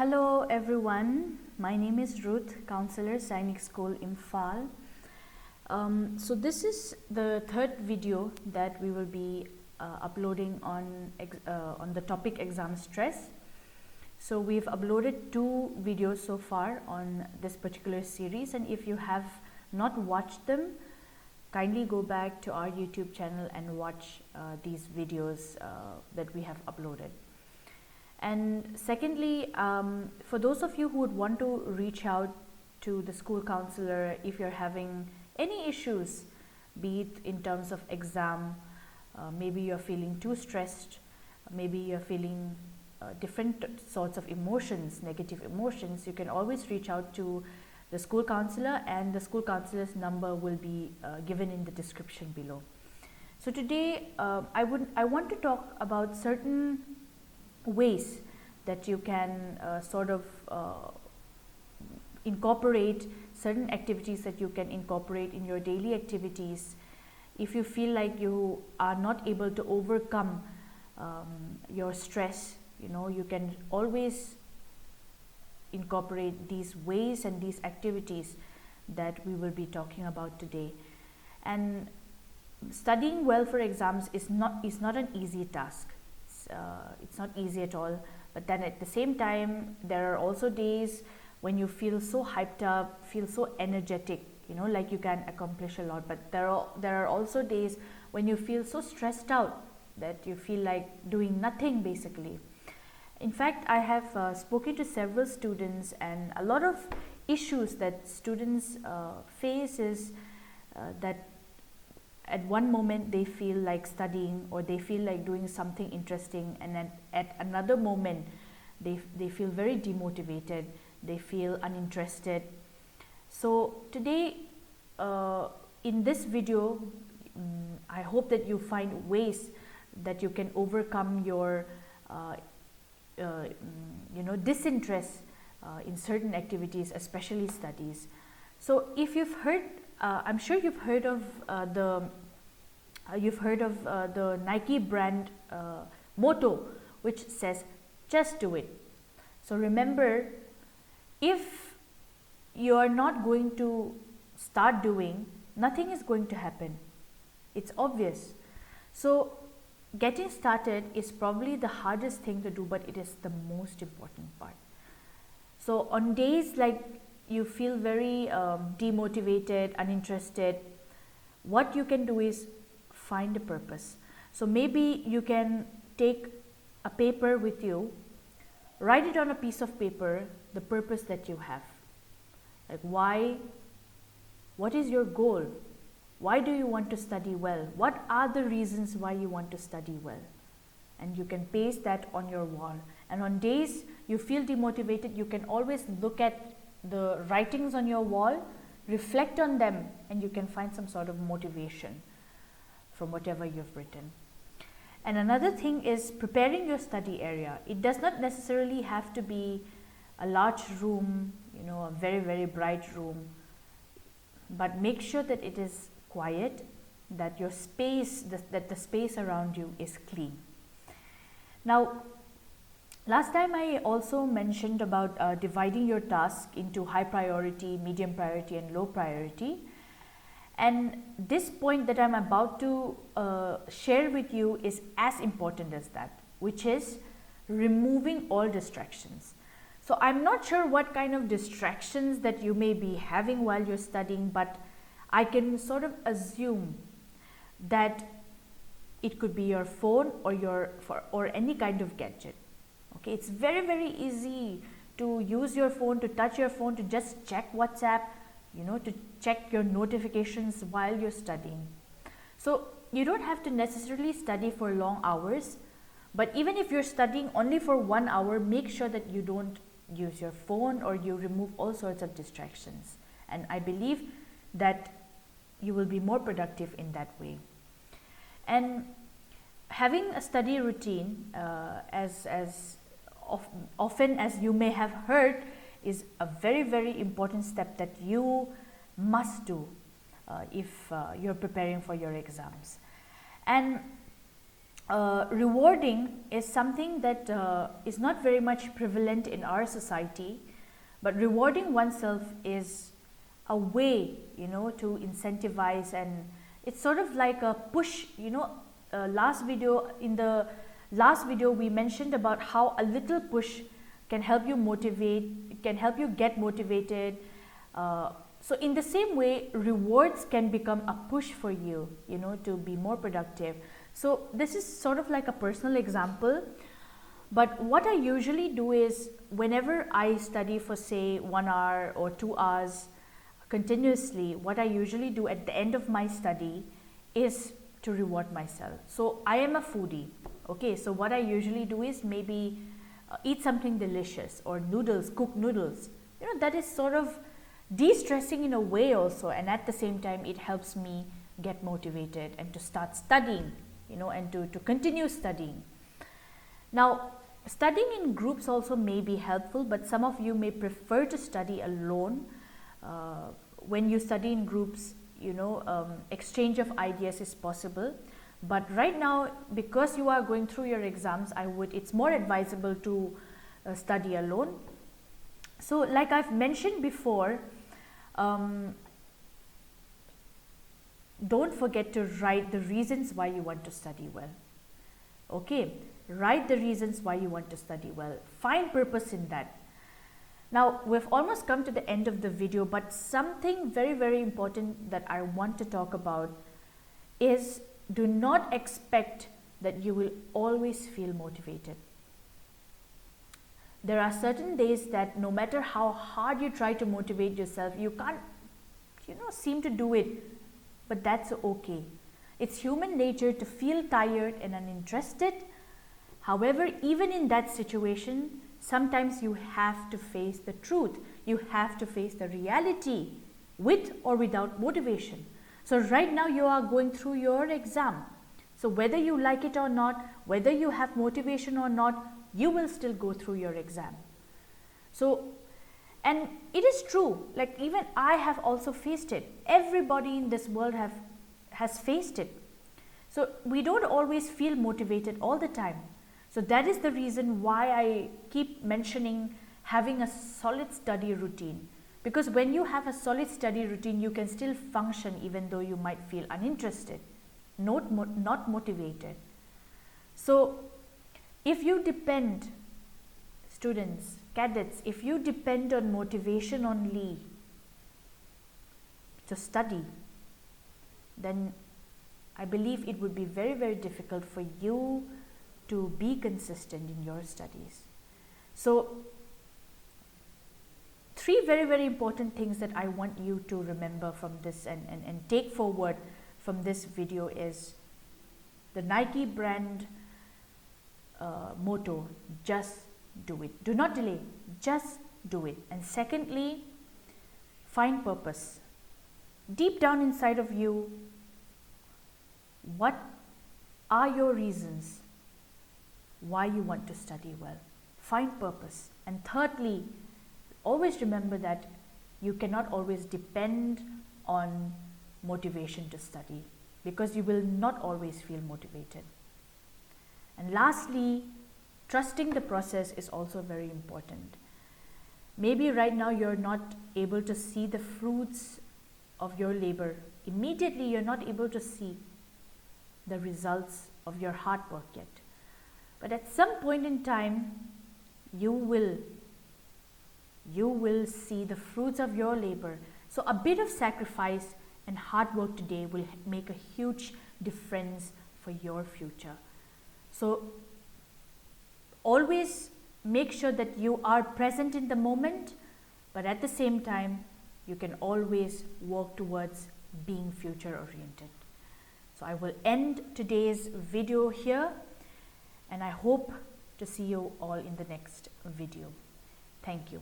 Hello everyone, my name is Ruth, Counselor, Sainik School, Imphal. So this is the third video that we will be uploading on the topic exam stress. So we've uploaded 2 videos so far on this particular series, and if you have not watched them, kindly go back to our YouTube channel and watch these videos that we have uploaded. And secondly, for those of you who would want to reach out to the school counselor if you're having any issues, be it in terms of exam, maybe you're feeling too stressed, maybe you're feeling different sorts of emotions, negative emotions, you can always reach out to the school counselor, and the school counselor's number will be given in the description below. So today I want to talk about certain ways that you can incorporate certain activities that you can incorporate in your daily activities if you feel like you are not able to overcome your stress. You can always incorporate these ways and these activities that we will be talking about today. And studying well for exams is not an easy task. It's not easy at all, but then at the same time there are also days when you feel so hyped up, feel so energetic, like you can accomplish a lot, but there are also days when you feel so stressed out that you feel like doing nothing basically. In fact, I have spoken to several students, and a lot of issues that students face is that at one moment they feel like studying or they feel like doing something interesting, and then at another moment they feel very demotivated, they feel uninterested. So today in this video, I hope that you find ways that you can overcome your disinterest in certain activities, especially studies. So if you've heard, I'm sure you've heard of the Nike brand motto, which says just do it. So remember, if you are not going to start doing, nothing is going to happen. It's obvious. So getting started is probably the hardest thing to do, but it is the most important part. So on days like you feel very demotivated, uninterested, what you can do is find a purpose. So maybe you can take a paper with you, write it on a piece of paper, the purpose that you have. Like what is your goal? Why do you want to study well? What are the reasons why you want to study well? And you can paste that on your wall. And on days you feel demotivated, you can always look at the writings on your wall, reflect on them, and you can find some sort of motivation from whatever you've written. And another thing is preparing your study area. It does not necessarily have to be a large room, a very, very bright room, but make sure that it is quiet, that your space, that the space around you is clean. Now, last time I also mentioned about dividing your task into high priority, medium priority, and low priority. And this point that I'm about to share with you is as important as that, which is removing all distractions. So I'm not sure what kind of distractions that you may be having while you're studying, but I can sort of assume that it could be your phone or any kind of gadget. Okay, it's very, very easy to use your phone, to touch your phone, to just check WhatsApp, to check your notifications while you're studying. So you don't have to necessarily study for long hours, but even if you're studying only for 1 hour, make sure that you don't use your phone or you remove all sorts of distractions. And I believe that you will be more productive in that way. And having a study routine, as often as you may have heard, is a very, very important step that you must do if you're preparing for your exams. And rewarding is something that is not very much prevalent in our society, but rewarding oneself is a way, you know, to incentivize, and it's sort of like a push, you know. In the last video we mentioned about how a little push can help you motivate, can help you get motivated. So in the same way, rewards can become a push for you, you know, to be more productive. So this is sort of like a personal example, but what I usually do is whenever I study for say 1 hour or 2 hours continuously, what I usually do at the end of my study is to reward myself. So I am a foodie, okay, so what I usually do is maybe eat something delicious, or noodles, cooked noodles, you know, that is sort of de-stressing in a way also, and at the same time it helps me get motivated and to start studying, you know, and to continue studying. Now, studying in groups also may be helpful, but some of you may prefer to study alone. When you study in groups, you know, exchange of ideas is possible, but right now, because you are going through your exams, it's more advisable to study alone. So like I've mentioned before, don't forget to write the reasons why you want to study well. Okay, write the reasons why you want to study well. Find purpose in that. Now, we've almost come to the end of the video, but something very, very important that I want to talk about is, do not expect that you will always feel motivated. There are certain days that no matter how hard you try to motivate yourself, you can't, you know, seem to do it, but that's okay. It's human nature to feel tired and uninterested. However, even in that situation, sometimes you have to face the truth. You have to face the reality with or without motivation. So right now you are going through your exam. So whether you like it or not, whether you have motivation or not, you will still go through your exam. So, and it is true, like even I have also faced it. Everybody in this world has faced it. So we don't always feel motivated all the time. So that is the reason why I keep mentioning having a solid study routine. Because when you have a solid study routine, you can still function even though you might feel uninterested, not motivated. So if you depend, students, cadets, if you depend on motivation only to study, then I believe it would be very, very difficult for you to be consistent in your studies. So 3 very, very important things that I want you to remember from this and take forward from this video is the Nike brand motto, just do it. Do not delay, just do it. And secondly, find purpose. Deep down inside of you, what are your reasons why you want to study well? Find purpose. And thirdly, always remember that you cannot always depend on motivation to study, because you will not always feel motivated. And lastly, trusting the process is also very important. Maybe right now you're not able to see the fruits of your labor. Immediately you're not able to see the results of your hard work yet. But at some point in time, you will see the fruits of your labor. So a bit of sacrifice and hard work today will make a huge difference for your future. So always make sure that you are present in the moment, but at the same time, you can always work towards being future oriented. So I will end today's video here, and I hope to see you all in the next video. Thank you.